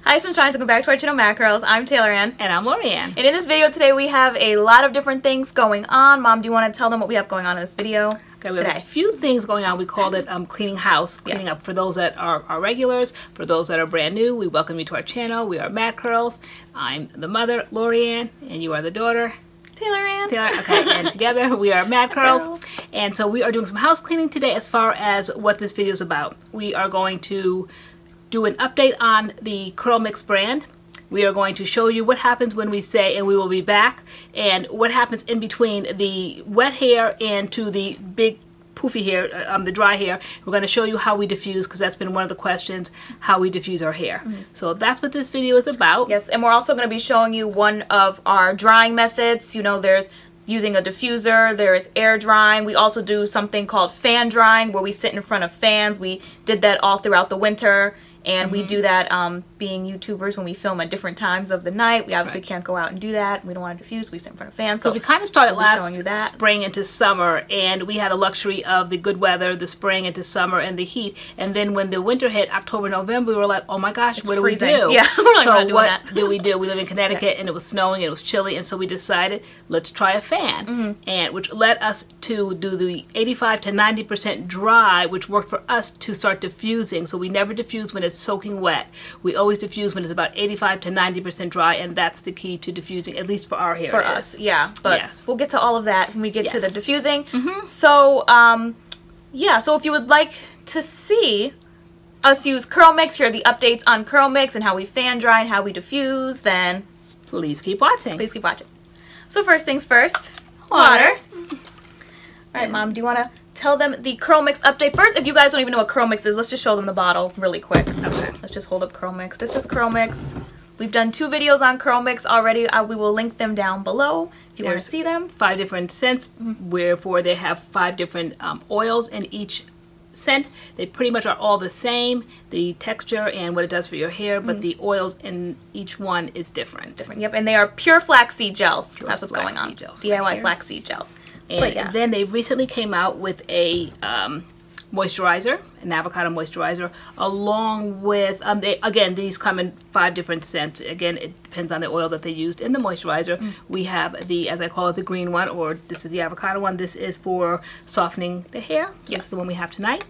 Hi Sunshine, welcome back to our channel MADCURLS. I'm TaylorAnne. And I'm LoriAnne. And in this video today we have a lot of different things going on. Mom, do you want to tell them what we have going on in this video Okay, we have a few things going on. We called it cleaning house, cleaning up for those that are our regulars. For those that are brand new, we welcome you to our channel. We are MADCURLS. I'm the mother, LoriAnne, and you are the daughter, TaylorAnne. Okay, and together we are MADCURLS. And so we are doing some house cleaning today as far as what this video is about. We are going to do an update on the CurlMix brand. We are going to show you what happens when we say "and we will be back" and what happens in between the wet hair and to the big poofy hair, the dry hair. We're going to show you how we diffuse, because that's been one of the questions, how we diffuse our hair. So that's what this video is about. Yes, and we're also going to be showing you one of our drying methods. You know, there's using a diffuser, there is air drying. We also do something called fan drying, where we sit in front of fans. We did that all throughout the winter. And we do that being YouTubers when we film at different times of the night. We obviously can't go out and do that. We don't want to diffuse. We sit in front of fans. So we kind of started last spring into summer, and we had the luxury of the good weather, the spring into summer, and the heat. And then when the winter hit, October, November, we were like, oh my gosh, what do we do? Yeah, so what did we do? We live in Connecticut, and it was snowing, and it was chilly, and so we decided, let's try a fan, and which led us to do the 85 to 90% dry, which worked for us to start diffusing. So we never diffuse when it's soaking wet. We always diffuse when it's about 85 to 90% dry, and that's the key to diffusing, at least for our hair. For us, yeah. But we'll get to all of that when we get to the diffusing. So, yeah, so if you would like to see us use CurlMix, here are the updates on CurlMix and how we fan dry and how we diffuse, then please keep watching. Please keep watching. So first things first, water. All right, Mom, do you want to tell them the CurlMix update? First, if you guys don't even know what CurlMix is, let's just show them the bottle really quick. Okay. Let's just hold up CurlMix. This is CurlMix. We've done 2 videos on CurlMix already. We will link them down below if you want to see them. 5 different scents, wherefore they have 5 different oils in each scent. They pretty much are all the same, the texture and what it does for your hair, but the oils in each one is different. Yep, and they are pure flaxseed gels. That's what's going on. DIY flaxseed gels. And then they recently came out with a moisturizer, an avocado moisturizer, along with, again, these come in 5 different scents. Again, it depends on the oil that they used in the moisturizer. We have the, as I call it, the green one, or this is the avocado one. This is for softening the hair. This is the one we have tonight.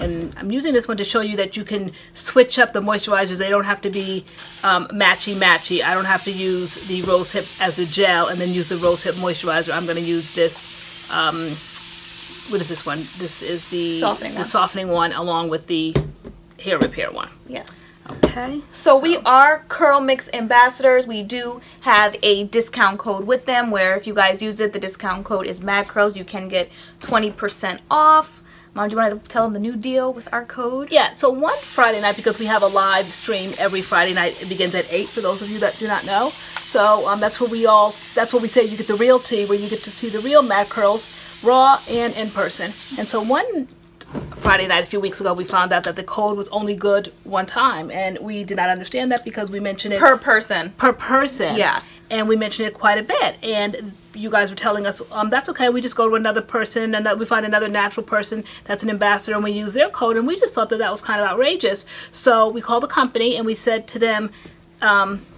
And I'm using this one to show you that you can switch up the moisturizers. They don't have to be matchy-matchy. I don't have to use the rose hip as the gel and then use the rose hip moisturizer. I'm going to use this, what is this one? This is the softening one along with the hair repair one. Yes. Okay. So we are CurlMix ambassadors. We do have a discount code with them, where if you guys use it, the discount code is MADCURLS. You can get 20% off. Mom, do you want to tell them the new deal with our code? Yeah, so one Friday night, because we have a live stream every Friday night, it begins at 8 for those of you that do not know. So that's what we say, you get the real tea, where you get to see the real MADCURLS, raw and in person. And so one Friday night a few weeks ago, we found out that the code was only good one time, and we did not understand that because we mentioned it per person. Per person. Yeah. And we mentioned it quite a bit, and you guys were telling us, that's okay, we just go to another person, and we find another natural person that's an ambassador, and we use their code, and we just thought that that was kind of outrageous. So we called the company, and we said to them,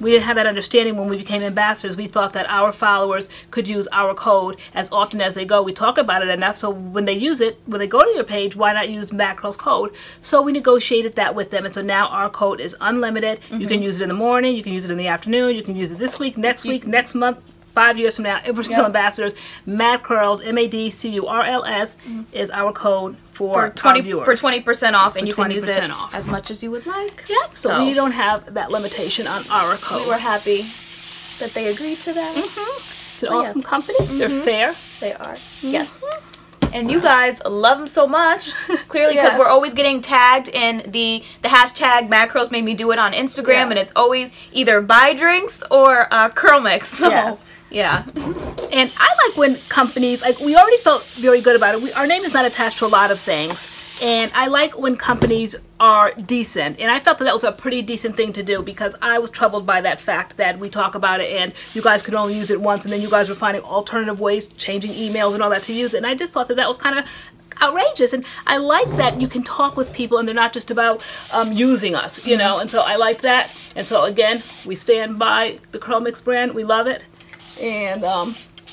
we didn't have that understanding when we became ambassadors. We thought that our followers could use our code as often as they go. We talk about it enough, so when they use it, when they go to your page, why not use MADCURLS code? So we negotiated that with them, and so now our code is unlimited. You can use it in the morning, you can use it in the afternoon, you can use it this week, next month, 5 years from now, if we're still ambassadors. MADCURLS, M-A-D-C-U-R-L-S, is our code for 20% off, and you can use it as much as you would like. Yep. So we don't have that limitation on our code. We were happy that they agreed to that. It's an awesome company. They're fair. They are. Yes. And you guys love them so much, clearly, because we're always getting tagged in the hashtag MADCURLS made me do it on Instagram, and it's always either buy drinks or CurlMix. So. Yeah. And I like when companies, like, we already felt very good about it. Our name is not attached to a lot of things. And I like when companies are decent. And I felt that that was a pretty decent thing to do, because I was troubled by that fact that we talk about it and you guys could only use it once, and then you guys were finding alternative ways, changing emails and all that to use it. And I just thought that that was kind of, outrageous. And I like that you can talk with people and they're not just about using us, you know, and so I like that. And so again, we stand by the CurlMix brand. We love it. And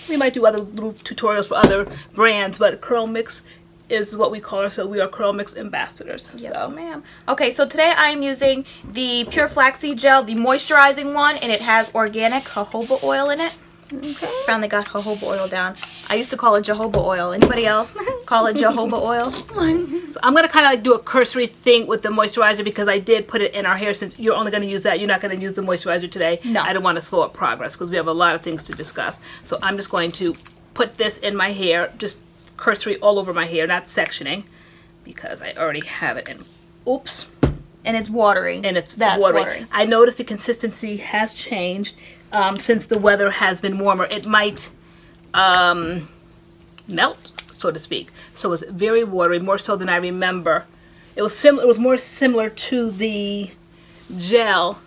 we might do other little tutorials for other brands, but CurlMix is what we call ourselves. We are CurlMix ambassadors. Yes, ma'am. Okay, so today I'm using the Pure Flaxseed Gel, the moisturizing one, and it has organic jojoba oil in it. Okay. Finally got jojoba oil down. I used to call it jojoba oil. Anybody else call it jojoba oil? So I'm gonna kind of like do a cursory thing with the moisturizer because I did put it in our hair. Since you're only gonna use that, you're not gonna use the moisturizer today. No. I don't want to slow up progress because we have a lot of things to discuss. So I'm just going to put this in my hair, just cursory all over my hair, not sectioning, because I already have it in. Oops. And it's watery. And it's watery. I noticed the consistency has changed since the weather has been warmer. It might melt, so to speak. So it's very watery, more so than I remember. It was more similar to the gel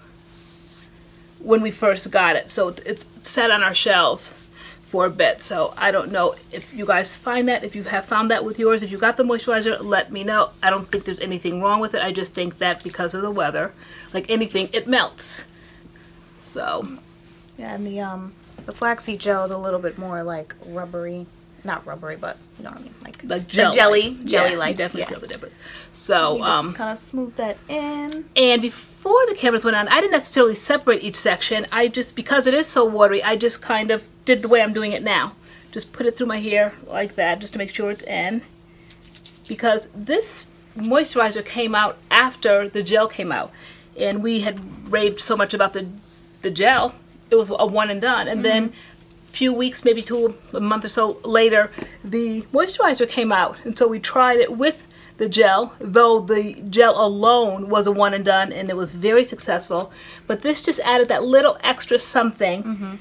when we first got it. So it's sat on our shelves for a bit. So I don't know if you guys find that, if you have found that with yours. If you got the moisturizer, let me know. I don't think there's anything wrong with it. I just think that because of the weather, like anything, it melts. So yeah, and the flaxseed gel is a little bit more like rubbery. Not rubbery, but you know what I mean, like jelly like. Definitely feel the difference. So just kind of smooth that in. And before the cameras went on, I didn't necessarily separate each section. I just, because it is so watery, I just kind of did the way I'm doing it now. Just put it through my hair like that, just to make sure it's in. Because this moisturizer came out after the gel came out, and we had raved so much about the gel. It was a one and done, and then few weeks, maybe a month or so later, the moisturizer came out, and so we tried it with the gel, though the gel alone was a one and done, and it was very successful. But this just added that little extra something,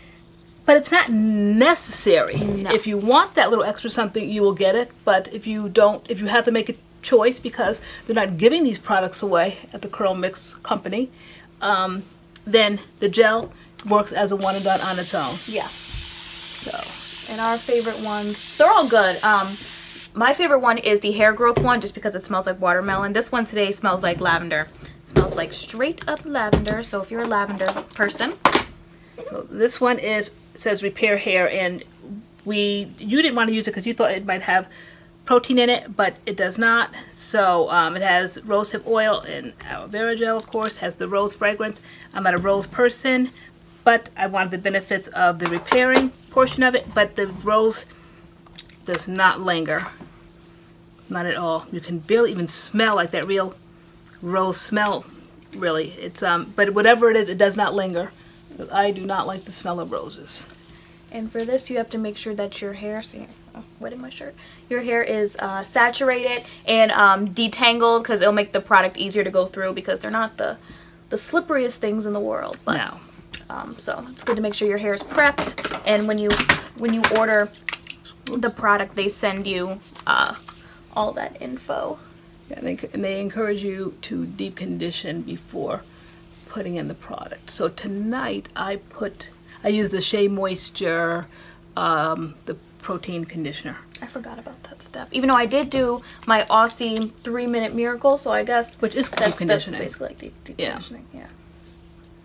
but it's not necessary. No. If you want that little extra something, you will get it, but if you don't, if you have to make a choice because they're not giving these products away at the CurlMix company, then the gel works as a one and done on its own. Yeah. So, and our favorite ones, they're all good. My favorite one is the hair growth one, just because it smells like watermelon. This one today smells like lavender. It smells like straight up lavender, so if you're a lavender person. So this one says repair hair, and you didn't want to use it because you thought it might have protein in it, but it does not. So it has rosehip oil and aloe vera gel, of course, has the rose fragrance. I'm not a rose person, but I wanted the benefits of the repairing portion of it, but the rose does not linger. Not at all. You can barely even smell like that real rose smell, really. It's but whatever it is, it does not linger. I do not like the smell of roses. And for this, you have to make sure that your hair, wetting my shirt, your hair is saturated and detangled, because it'll make the product easier to go through, because they're not the slipperiest things in the world. But no. So it's good to make sure your hair is prepped, and when you order the product, they send you all that info. Yeah, and they encourage you to deep condition before putting in the product. So tonight I use the Shea Moisture, the protein conditioner. I forgot about that step. Even though I did do my Aussie 3-minute miracle, so I guess which is deep conditioning. That's basically like deep conditioning. Yeah.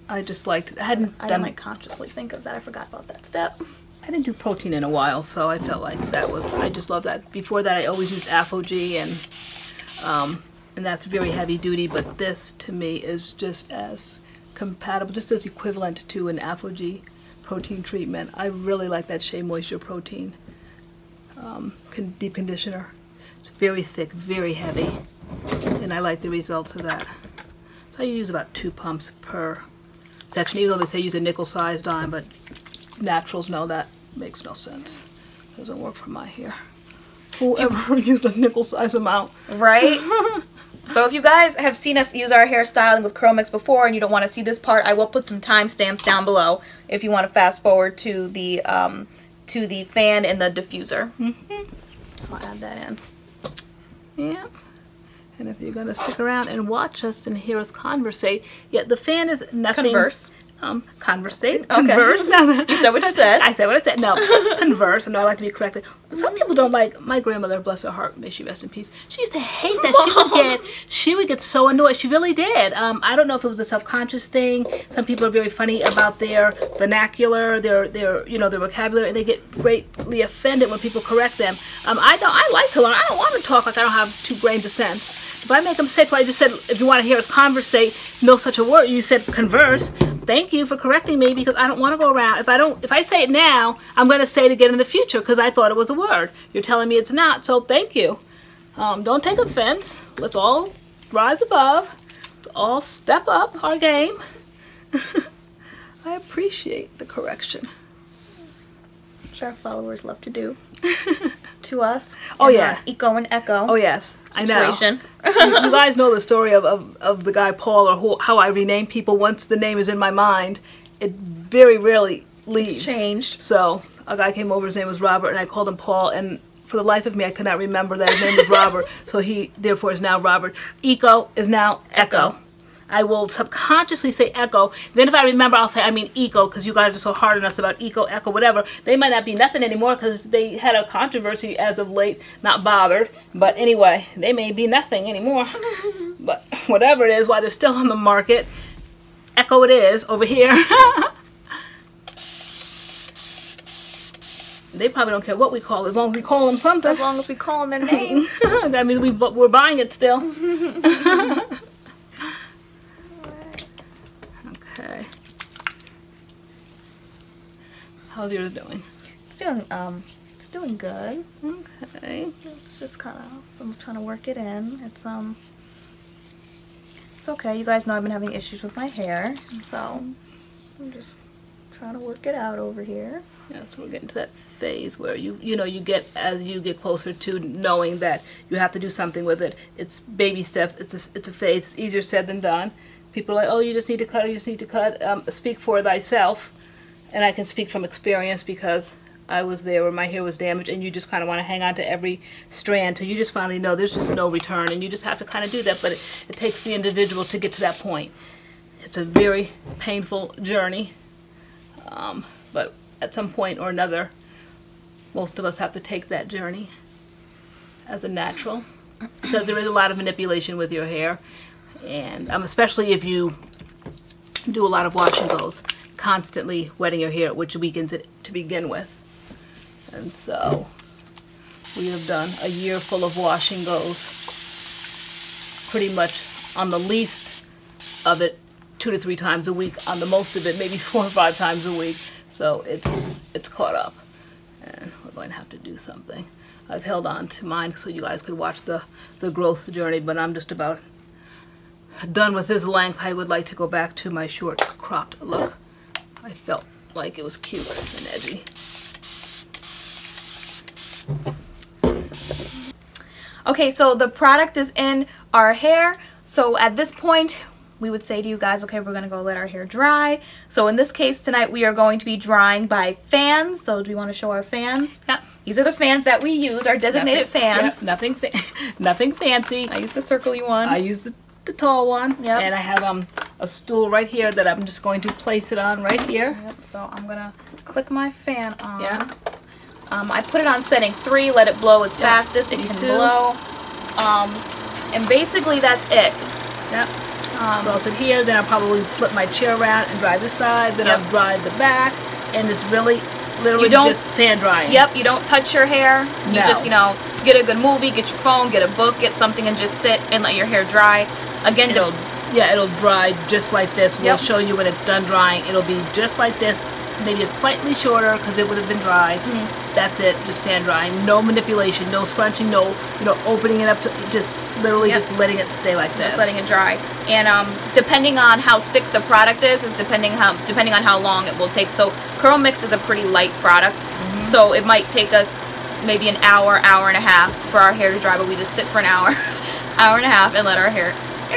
I just liked. I didn't like consciously think of that. I forgot about that step. I didn't do protein in a while, so I felt like that was. I just love that. Before that, I always used AphoG, and that's very heavy duty. But this, to me, is just as compatible, just as equivalent to an AphoG protein treatment. I really like that Shea Moisture protein deep conditioner. It's very thick, very heavy, and I like the results of that. So I use about 2 pumps per section, even though they say use a nickel-sized dime, but naturals know that makes no sense. Doesn't work for my hair. Whoever used a nickel-sized amount. Right? So if you guys have seen us use our hair styling with CurlMix before and you don't want to see this part, I will put some timestamps down below if you want to fast forward to the fan and the diffuser. I'll add that in. Yeah. And if you're going to stick around and watch us and hear us conversate, yeah, the fan is nothing. Converse. conversate, Okay. converse. No, You said what you said. I said what I said. No, converse. I know I like to be corrected. Some people don't like. My grandmother, bless her heart, may she rest in peace. She used to hate that. She would get so annoyed. She really did. I don't know if it was a self-conscious thing. Some people are very funny about their vernacular, their their vocabulary, and they get greatly offended when people correct them. I like to learn. I don't want to talk like I don't have 2 grains of sense. If I make a mistake, so I just said, if you want to hear us conversate, no such a word. You said converse. Thank you for correcting me, because I don't want to go around. If I say it now, I'm going to say it again in the future because I thought it was a word. You're telling me it's not, so thank you. Don't take offense. Let's all rise above. Let's all step up our game. I appreciate the correction. Which our followers love to do to us. Oh yeah, Eco and Echo. Oh yes, situation. I know. You guys know the story of the guy Paul, or how I rename people. Once the name is in my mind, it very rarely leaves. It's changed. So a guy came over. His name was Robert, and I called him Paul. And for the life of me, I could not remember that his name was Robert. So he therefore is now Robert. Eco is now Echo. I will subconsciously say Echo. Then if I remember, I'll say I mean Eco, because you guys are so hard on us about Eco, Echo, whatever. They might not be nothing anymore because they had a controversy as of late. Not bothered. But anyway, they may be nothing anymore. But whatever it is, while they're still on the market, Echo it is over here. They probably don't care what we call it, as long as we call them something. As long as we call them their name. That means we're buying it still. Okay. How's yours doing? It's doing good. Okay. It's just kind of, I'm trying to work it in. It's okay. You guys know I've been having issues with my hair, so I'm just trying to work it out over here. Yeah, so we're getting to that phase where you get, as you get closer to knowing that you have to do something with it. It's baby steps. It's a phase. It's easier said than done. People are like, oh, you just need to cut, you just need to cut. Speak for thyself. And I can speak from experience because I was there where my hair was damaged, and you just kind of want to hang on to every strand till you just finally know there's just no return, and you just have to kind of do that. But it takes the individual to get to that point. It's a very painful journey. But at some point or another, most of us have to take that journey as a natural, because there is a lot of manipulation with your hair. And especially if you do a lot of wash and goes, constantly wetting your hair, which weakens it to begin with. And so we have done a year full of wash and goes, pretty much on the least of it 2 to 3 times a week, on the most of it maybe 4 or 5 times a week. So it's caught up, and we're going to have to do something. I've held on to mine so you guys could watch the growth journey, but I'm just about done with this length. I would like to go back to my short cropped look. I felt like it was cute and edgy. Okay, so the product is in our hair. So at this point, we would say to you guys, okay, we're going to go let our hair dry. So in this case tonight, we are going to be drying by fans. So do we want to show our fans? Yep. These are the fans that we use, our designated fans. Yep, nothing fancy. I use the circly one. I use the tall one. Yep. And I have a stool right here that I'm just going to place it on right here. Yep. So I'm going to click my fan on. Yeah. I put it on setting 3, let it blow its fastest. It can blow. And basically that's it. Yep. So I'll sit here, then I'll probably flip my chair around and dry this side, then I'll dry the back, and it's really, literally just fan drying. Yep, you don't touch your hair. You No. just, get a good movie, get your phone, get a book, get something, and just sit and let your hair dry. Again, it'll dry just like this. We'll show you when it's done drying. It'll be just like this. Maybe it's slightly shorter because it would have been dry. That's it, just fan drying. No manipulation, no scrunching, no opening it up to just literally just letting it stay like this. Just letting it dry. And depending on how thick the product is depending on how long it will take. So CurlMix is a pretty light product, so it might take us maybe an hour, hour and a half for our hair to dry, but we just sit for an hour, hour and a half, and let our hair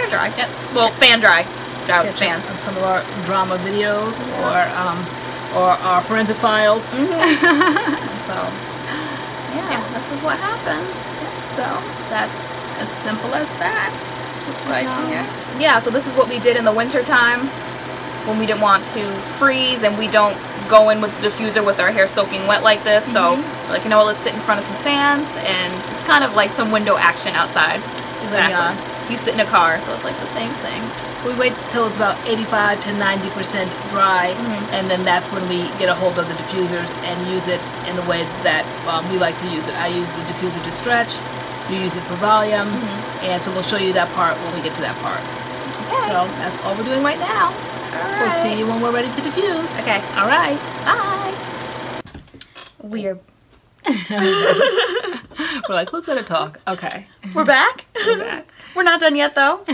dry. Yep. Well, fan dry with the fans. On some of our drama videos or our forensic files. So, this is what happens. So that's as simple as that. It's just right here. Yeah, so this is what we did in the winter time. when we didn't want to freeze and we don't go in with the diffuser with our hair soaking wet like this. So like, you know what, let's sit in front of some fans, and it's kind of like some window action outside. Exactly. You sit in a car, so it's like the same thing. So we wait till it's about 85 to 90% dry, and then that's when we get a hold of the diffusers and use it in the way that we like to use it. I use the diffuser to stretch, you use it for volume, and so we'll show you that part when we get to that part. Okay. So that's all we're doing right now. Right. We'll see you when we're ready to diffuse. Okay. All right. Bye. We're like, who's gonna talk? Okay. We're back. We're back. We're not done yet though.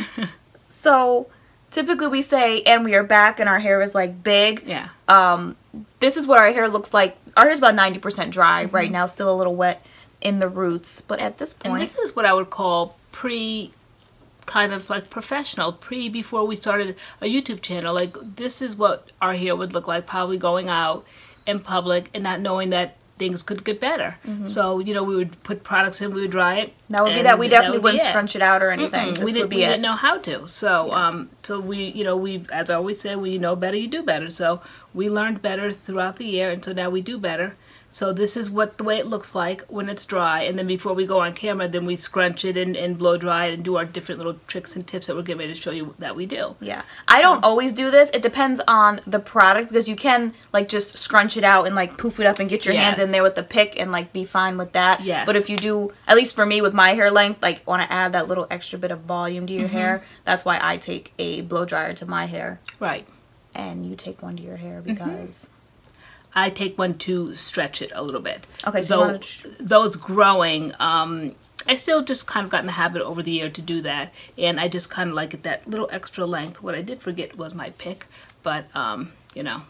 So typically we say, and we are back, and our hair is like big. Yeah. This is what our hair looks like. Our hair's about 90% dry right now, still a little wet in the roots, but at this point. And this is what I would call kind of like professional, before we started a YouTube channel. Like, this is what our hair would look like probably going out in public and not knowing that things could get better. So, you know, we would put products in, we would dry it. That would be that. We definitely wouldn't scrunch it out or anything. We didn't know how to. So, so we, you know, we, as I always say, when you know better, you do better. So we learned better throughout the year, and so now we do better. So this is the way it looks like when it's dry, and then before we go on camera, then we scrunch it and blow dry it and do our different little tricks and tips that we're getting ready to show you that we do. Yeah. I don't always do this. It depends on the product, because you can like just scrunch it out and like poof it up and get your hands in there with the pick and like be fine with that. Yes. But if you do, at least for me with my hair length, like want to add that little extra bit of volume to your hair, that's why I take a blow dryer to my hair. Right. And you take one to your hair because... I take one to stretch it a little bit. Okay, so though it's growing, I still just kind of got in the habit over the year to do that, and I just kind of like it that little extra length. What I did forget was my pick, but you know,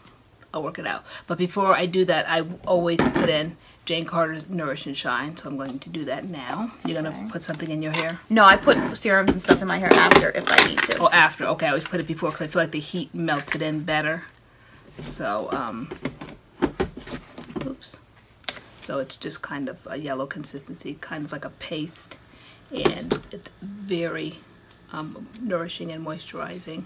I'll work it out. But before I do that, I always put in Jane Carter's Nourish and Shine, so I'm going to do that now. You're gonna put something in your hair? No, I put serums and stuff in my hair after if I need to. Oh, after. Okay, I always put it before because I feel like the heat melts it in better. So oops. So it's just kind of a yellow consistency, kind of like a paste, and it's very nourishing and moisturizing.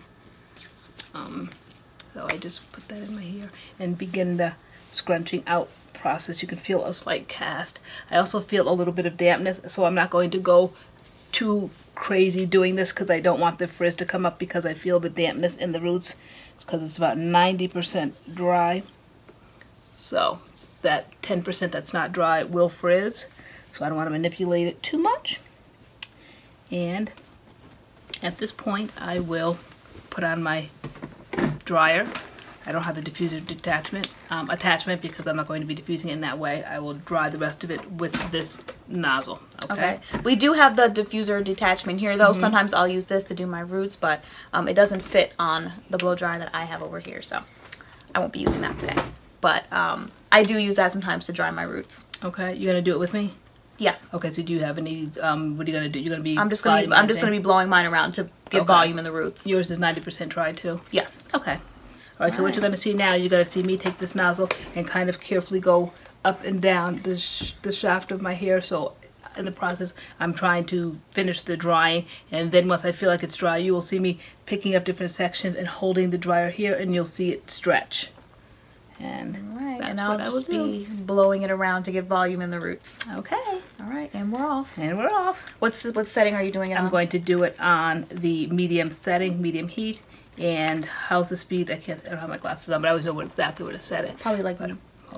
So I just put that in my hair and begin the scrunching out process. You can feel a slight cast. I also feel a little bit of dampness, so I'm not going to go too crazy doing this because I don't want the frizz to come up, because I feel the dampness in the roots. It's because it's about 90% dry. So that 10% that's not dry will frizz, so I don't want to manipulate it too much. And at this point I will put on my dryer. I don't have the diffuser attachment because I'm not going to be diffusing it in that way. I will dry the rest of it with this nozzle. Okay. We do have the diffuser detachment here though. Sometimes I'll use this to do my roots, but it doesn't fit on the blow dryer that I have over here, so I won't be using that today. But I do use that sometimes to dry my roots. Okay, you're gonna do it with me? Yes. Okay, so do you have any? What are you gonna do? You're gonna be. I'm just gonna be blowing mine around to get volume in the roots. Yours is 90% dry too. Yes. Okay. All right. So what you're gonna see now, you're gonna see me take this nozzle and kind of carefully go up and down the shaft of my hair. So in the process, I'm trying to finish the drying, and then once I feel like it's dry, you will see me picking up different sections and holding the dryer here, and you'll see it stretch. And and I'll just be blowing it around to get volume in the roots. Okay. All right, and we're off. And we're off. What setting are you doing it on? I'm going to do it on the medium setting, medium heat. And how's the speed? I don't have my glasses on, but I always know exactly where to set it. Probably like, hold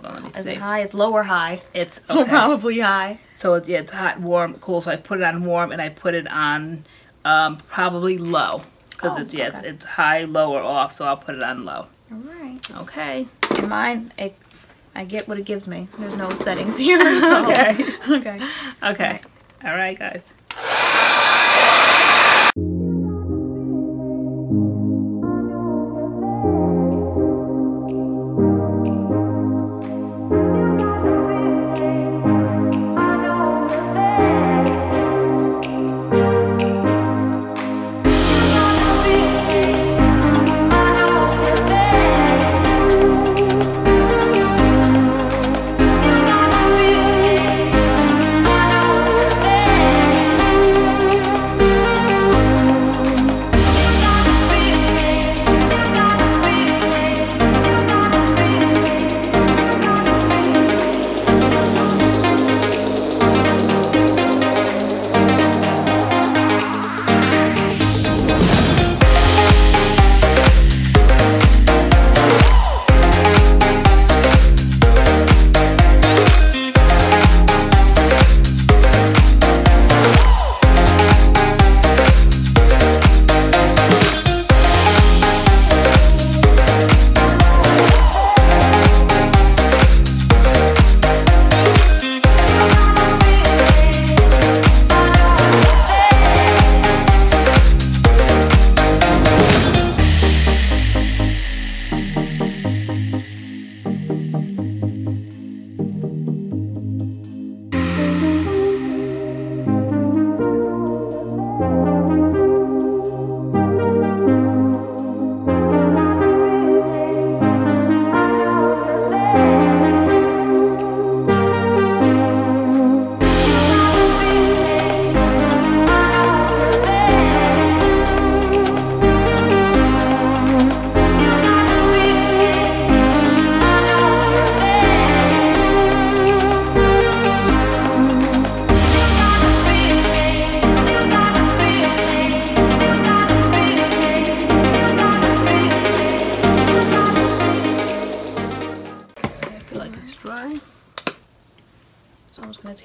on, let me see. Is it high? It's low or high? It's so probably high. So it's, yeah, it's hot, warm, cool. So I put it on warm, and I put it on probably low, because it's high, low, or off. So I'll put it on low. All right. Okay. Mine, I get what it gives me. There's no settings here. So. Okay. Okay. Okay. All right, guys.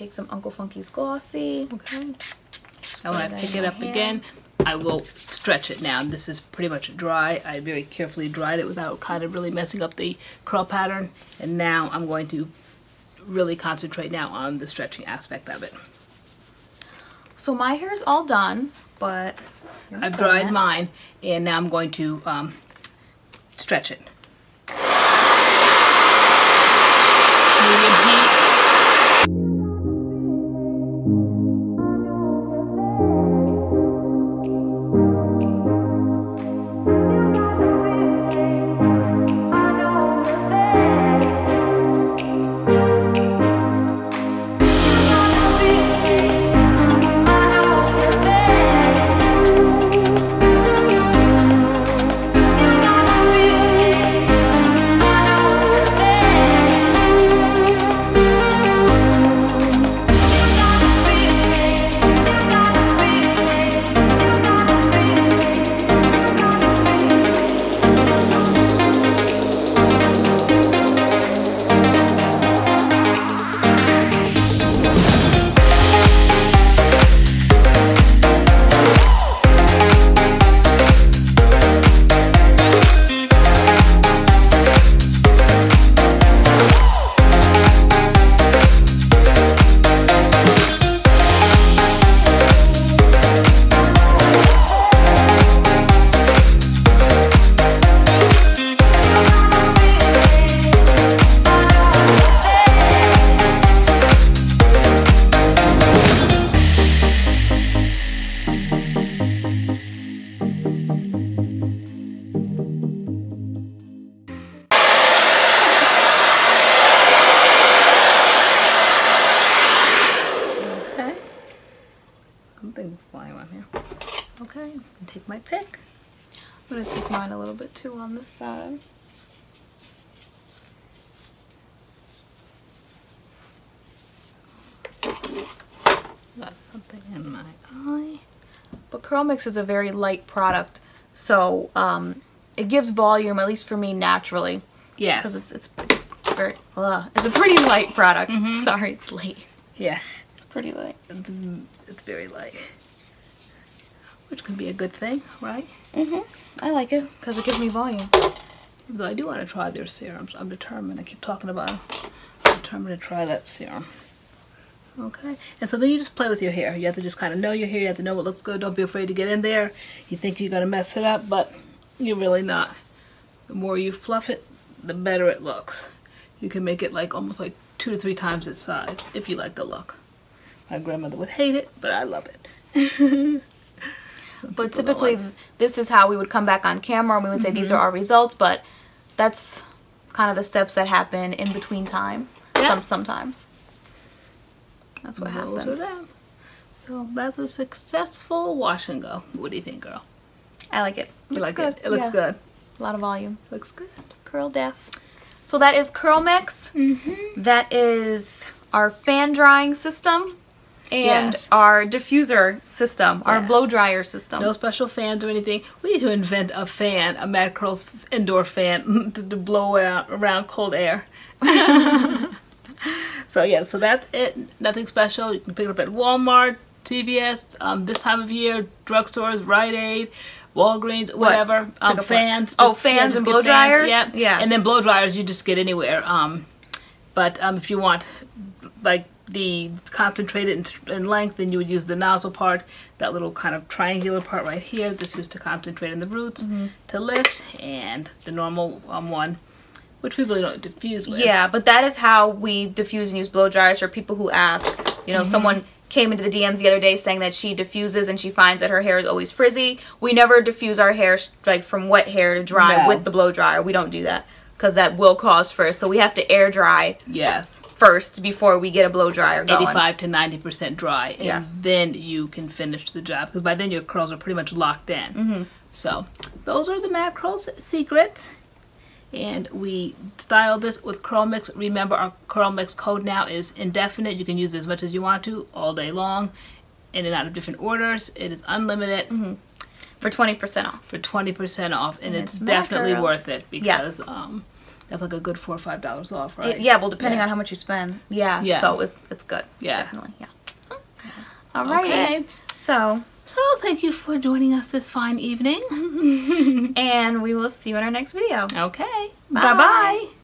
take some Uncle Funky's Glossy. Okay. Now when I pick it up again, I will stretch it now. This is pretty much dry. I very carefully dried it without kind of really messing up the curl pattern. And now I'm going to really concentrate now on the stretching aspect of it. So my hair is all done, but I've dried mine, and now I'm going to stretch it. Medium heat. Something's flying on here. Okay, take my pick. I'm going to take mine a little bit too on this side. Got something in my eye. But CurlMix is a very light product, so it gives volume, at least for me, naturally. Yes. Because it's very, it's a pretty light product. Sorry, it's late. Yeah. It's pretty light. It's very light. Which can be a good thing, right? I like it because it gives me volume. Though I do want to try their serums. I'm determined. I keep talking about them. I'm determined to try that serum. Okay. And so then you just play with your hair. You have to just kind of know your hair. You have to know what looks good. Don't be afraid to get in there. You think you're going to mess it up, but you're really not. The more you fluff it, the better it looks. You can make it like almost like 2 to 3 times its size if you like the look. My grandmother would hate it, but I love it. But typically this is how we would come back on camera and we would say these are our results, but that's kind of the steps that happen in between time. Yeah. Sometimes. That's what happens. Those are them. So that's a successful wash and go. What do you think, girl? I like it. You like it? It looks good. A lot of volume. Looks good. Curl def. So that is CurlMix. That is our fan drying system and our diffuser system, our blow dryer system. No special fans or anything. We need to invent a fan, a MADCURLS indoor fan to blow out around cold air. So yeah, so that's it. Nothing special. You can pick it up at Walmart, CVS, this time of year, drugstores, Rite Aid, Walgreens, whatever. Fans. Fans and blow dryers? Yeah. And then blow dryers you just get anywhere. But if you want like the concentrated in length, then you would use the nozzle part, that little kind of triangular part right here. This is to concentrate in the roots, to lift, and the normal one, which we really don't diffuse with. Yeah, but that is how we diffuse and use blow dryers for people who ask. You know, someone came into the DMs the other day saying that she diffuses and she finds that her hair is always frizzy. We never diffuse our hair like from wet hair to dry with the blow dryer. We don't do that because that will cause frizz. So we have to air dry first before we get a blow dryer going. 85 to 90% dry, and then you can finish the job because by then your curls are pretty much locked in. So those are the MADCURLS secrets. And we style this with CurlMix. Remember, our CurlMix code now is indefinite. You can use it as much as you want to all day long, in and out of different orders. It is unlimited. For 20% off. For 20% off, and it's definitely worth it because That's like a good $4 or $5 off, right? Yeah, well, depending on how much you spend. Yeah. So it's good. Yeah. Definitely. Yeah. Alrighty. Okay. So thank you for joining us this fine evening. And we will see you in our next video. Okay. Bye. Bye-bye.